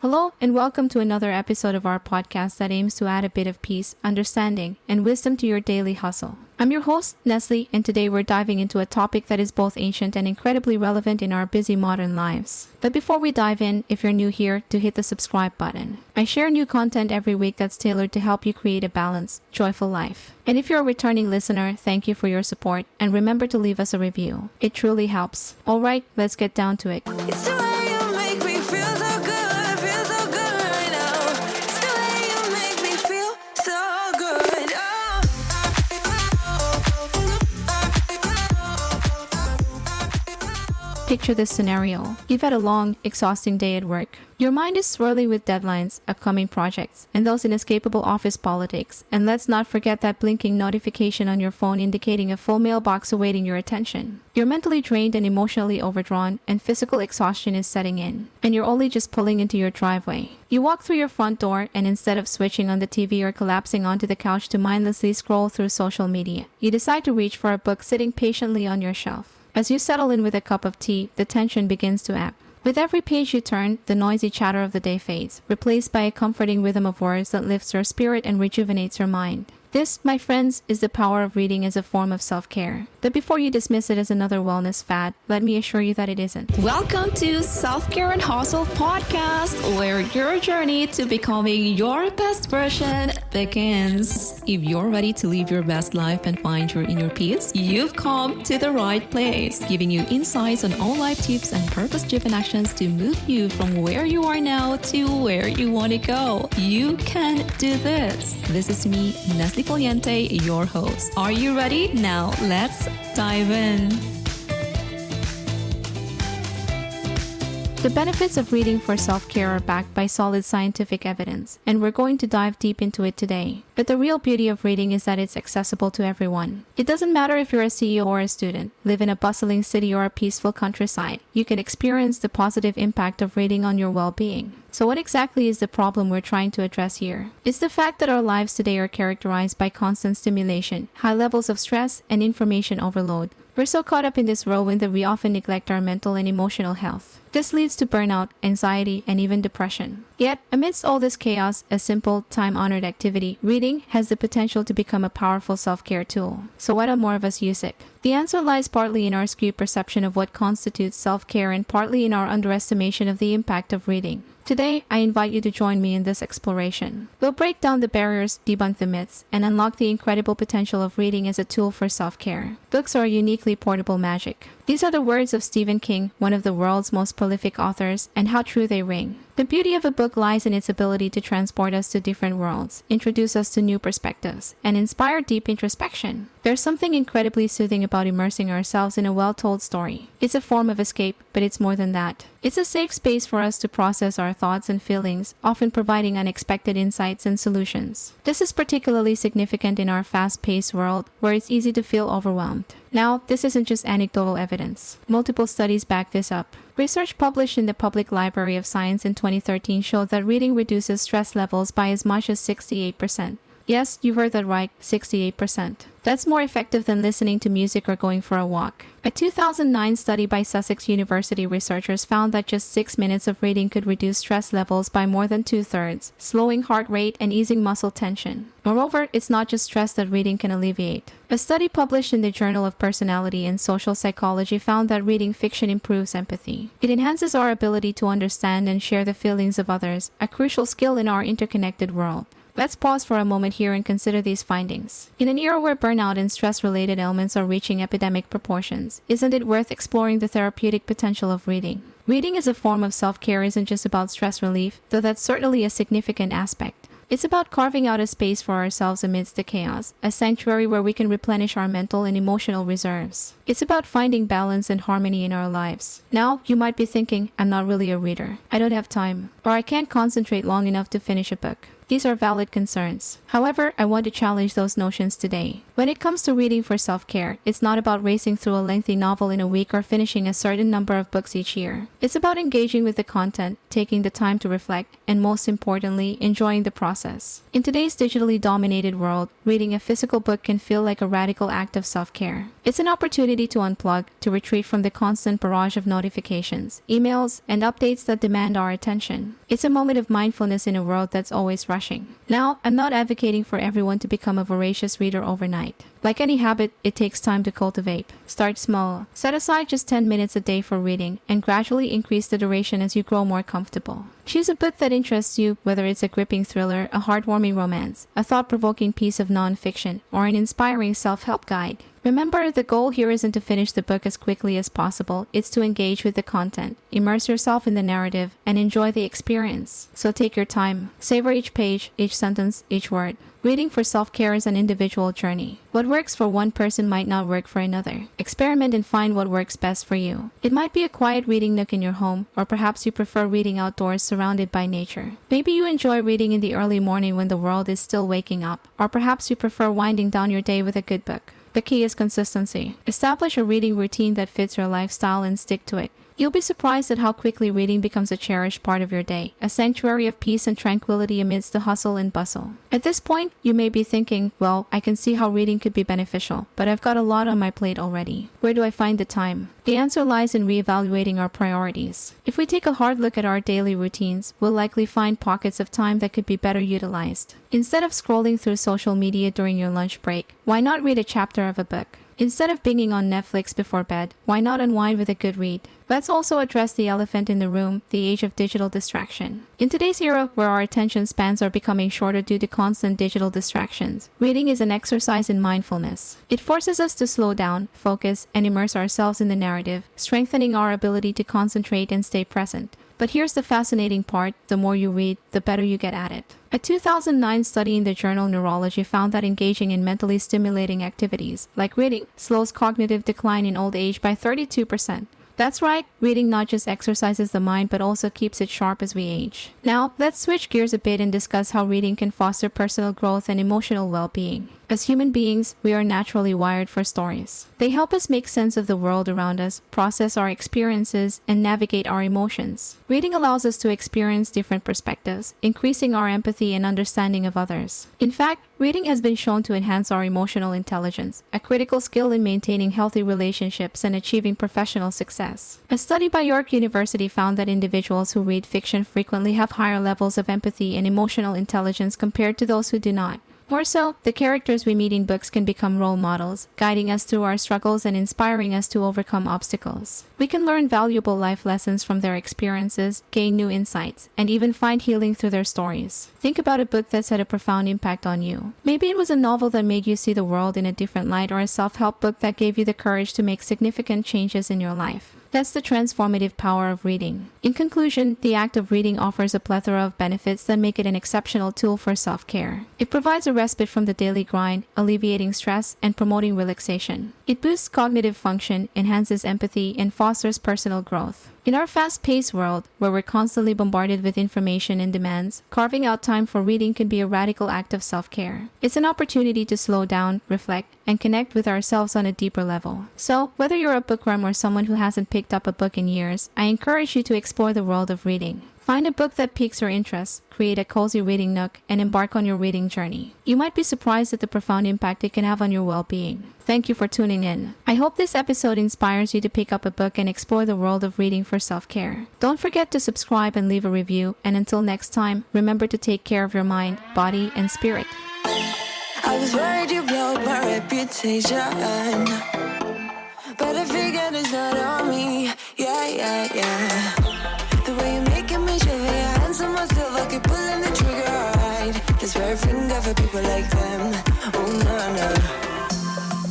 Hello, and welcome to another episode of our podcast that aims to add a bit of peace, understanding, and wisdom to your daily hustle. I'm your host, Nestle, and today we're diving into a topic that is both ancient and incredibly relevant in our busy modern lives. But before we dive in, if you're new here, to hit the subscribe button. I share new content every week that's tailored to help you create a balanced, joyful life. And if you're a returning listener, thank you for your support, and remember to leave us a review. It truly helps. Alright, let's get down to it. It's the way you make me feel so good, feel so good right now. It's the way you make me feel so good. Picture this scenario. You've had a long, exhausting day at work. Your mind is swirling with deadlines, upcoming projects, and those inescapable office politics. And let's not forget that blinking notification on your phone indicating a full mailbox awaiting your attention. You're mentally drained and emotionally overdrawn, and physical exhaustion is setting in. And you're only just pulling into your driveway. You walk through your front door, and instead of switching on the TV or collapsing onto the couch to mindlessly scroll through social media, you decide to reach for a book sitting patiently on your shelf. As you settle in with a cup of tea, the tension begins to ebb. With every page you turn, the noisy chatter of the day fades, replaced by a comforting rhythm of words that lifts your spirit and rejuvenates your mind. This, my friends, is the power of reading as a form of self-care. But before you dismiss it as another wellness fad, let me assure you that it isn't. Welcome to Self-Care and Hustle Podcast, where your journey to becoming your best version begins. If you're ready to live your best life and find your inner peace, you've come to the right place, giving you insights on all life tips and purpose-driven actions to move you from where you are now to where you want to go. You can do this. This is me, Nestle, your host. Are you ready? Now let's dive in. The benefits of reading for self-care are backed by solid scientific evidence, and we're going to dive deep into it today. But the real beauty of reading is that it's accessible to everyone. It doesn't matter if you're a CEO or a student, live in a bustling city or a peaceful countryside. You can experience the positive impact of reading on your well-being. So what exactly is the problem we're trying to address here? It's the fact that our lives today are characterized by constant stimulation, high levels of stress, and information overload. We're so caught up in this whirlwind that we often neglect our mental and emotional health. This leads to burnout, anxiety, and even depression. Yet, amidst all this chaos, a simple, time-honored activity, reading, has the potential to become a powerful self-care tool. So why don't more of us use it? The answer lies partly in our skewed perception of what constitutes self-care and partly in our underestimation of the impact of reading. Today, I invite you to join me in this exploration. We'll break down the barriers, debunk the myths, and unlock the incredible potential of reading as a tool for self-care. Books are uniquely portable magic. These are the words of Stephen King, one of the world's most prolific authors, and how true they ring. The beauty of a book lies in its ability to transport us to different worlds, introduce us to new perspectives, and inspire deep introspection. There's something incredibly soothing about immersing ourselves in a well-told story. It's a form of escape, but it's more than that. It's a safe space for us to process our thoughts and feelings, often providing unexpected insights and solutions. This is particularly significant in our fast-paced world, where it's easy to feel overwhelmed. Now, this isn't just anecdotal evidence. Multiple studies back this up. Research published in the Public Library of Science in 2013 showed that reading reduces stress levels by as much as 68%. Yes, you heard that right, 68%. That's more effective than listening to music or going for a walk. A 2009 study by Sussex University researchers found that just 6 minutes of reading could reduce stress levels by more than 2/3, slowing heart rate and easing muscle tension. Moreover, it's not just stress that reading can alleviate. A study published in the Journal of Personality and Social Psychology found that reading fiction improves empathy. It enhances our ability to understand and share the feelings of others, a crucial skill in our interconnected world. Let's pause for a moment here and consider these findings. In an era where burnout and stress-related ailments are reaching epidemic proportions, isn't it worth exploring the therapeutic potential of reading? Reading as a form of self-care isn't just about stress relief, though that's certainly a significant aspect. It's about carving out a space for ourselves amidst the chaos, a sanctuary where we can replenish our mental and emotional reserves. It's about finding balance and harmony in our lives. Now, you might be thinking, I'm not really a reader. I don't have time, or I can't concentrate long enough to finish a book. These are valid concerns. However, I want to challenge those notions today. When it comes to reading for self-care, it's not about racing through a lengthy novel in a week or finishing a certain number of books each year. It's about engaging with the content, taking the time to reflect, and most importantly, enjoying the process. In today's digitally dominated world, reading a physical book can feel like a radical act of self-care. It's an opportunity to unplug, to retreat from the constant barrage of notifications, emails, and updates that demand our attention. It's a moment of mindfulness in a world that's always rushing. Now, I'm not advocating for everyone to become a voracious reader overnight. Like any habit, it takes time to cultivate. Start small. Set aside just 10 minutes a day for reading and gradually increase the duration as you grow more comfortable. Choose a book that interests you, whether it's a gripping thriller, a heartwarming romance, a thought-provoking piece of non-fiction, or an inspiring self-help guide. Remember, the goal here isn't to finish the book as quickly as possible. It's to engage with the content, immerse yourself in the narrative, and enjoy the experience. So take your time. Savor each page, each sentence, each word. Reading for self-care is an individual journey. What works for one person might not work for another. Experiment and find what works best for you. It might be a quiet reading nook in your home, or perhaps you prefer reading outdoors surrounded by nature. Maybe you enjoy reading in the early morning when the world is still waking up, or perhaps you prefer winding down your day with a good book. The key is consistency. Establish a reading routine that fits your lifestyle and stick to it. You'll be surprised at how quickly reading becomes a cherished part of your day, a sanctuary of peace and tranquility amidst the hustle and bustle. At this point, you may be thinking, well, I can see how reading could be beneficial, but I've got a lot on my plate already. Where do I find the time? The answer lies in reevaluating our priorities. If we take a hard look at our daily routines, we'll likely find pockets of time that could be better utilized. Instead of scrolling through social media during your lunch break, why not read a chapter of a book? Instead of binging on Netflix before bed, why not unwind with a good read? Let's also address the elephant in the room, the age of digital distraction. In today's era, where our attention spans are becoming shorter due to constant digital distractions, reading is an exercise in mindfulness. It forces us to slow down, focus, and immerse ourselves in the narrative, strengthening our ability to concentrate and stay present. But here's the fascinating part: the more you read, the better you get at it. A 2009 study in the journal Neurology found that engaging in mentally stimulating activities, like reading, slows cognitive decline in old age by 32%. That's right, reading not just exercises the mind but also keeps it sharp as we age. Now, let's switch gears a bit and discuss how reading can foster personal growth and emotional well-being. As human beings, we are naturally wired for stories. They help us make sense of the world around us, process our experiences, and navigate our emotions. Reading allows us to experience different perspectives, increasing our empathy and understanding of others. In fact, reading has been shown to enhance our emotional intelligence, a critical skill in maintaining healthy relationships and achieving professional success. A study by York University found that individuals who read fiction frequently have higher levels of empathy and emotional intelligence compared to those who do not. More so, the characters we meet in books can become role models, guiding us through our struggles and inspiring us to overcome obstacles. We can learn valuable life lessons from their experiences, gain new insights, and even find healing through their stories. Think about a book that's had a profound impact on you. Maybe it was a novel that made you see the world in a different light, or a self-help book that gave you the courage to make significant changes in your life. That's the transformative power of reading. In conclusion, the act of reading offers a plethora of benefits that make it an exceptional tool for self-care. It provides a respite from the daily grind, alleviating stress and promoting relaxation. It boosts cognitive function, enhances empathy, and fosters personal growth. In our fast-paced world, where we're constantly bombarded with information and demands, carving out time for reading can be a radical act of self-care. It's an opportunity to slow down, reflect, and connect with ourselves on a deeper level. So, whether you're a bookworm or someone who hasn't picked up a book in years, I encourage you to explore the world of reading. Find a book that piques your interest, create a cozy reading nook, and embark on your reading journey. You might be surprised at the profound impact it can have on your well-being. Thank you for tuning in. I hope this episode inspires you to pick up a book and explore the world of reading for self-care. Don't forget to subscribe and leave a review, and until next time, remember to take care of your mind, body, and spirit. I was worried you blow my reputation, but I figured it's not on me. Yeah. The way you're making me shiver, your hands on myself, I keep pulling the trigger right. This very finger for people like them. Oh no.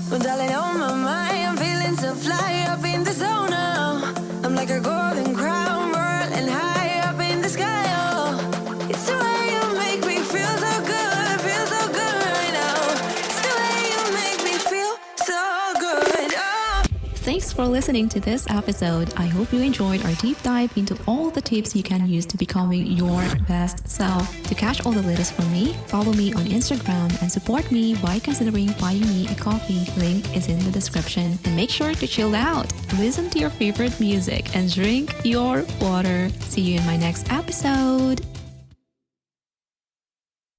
Well, darling, on my mind, I'm feeling so fly up in the zone now. I'm like a golden crown, whirling high up in the sky. Oh, it's the way you make me feel so good, right now. It's the way you make me feel so good. Oh. Thanks for listening to this episode. I hope you enjoyed our deep dive into all the tips you can use to becoming your best self. To catch all the latest from me, follow me on Instagram and support me by considering buying me a coffee. Link is in the description. And make sure to chill out, listen to your favorite music, and drink your water. See you in my next episode.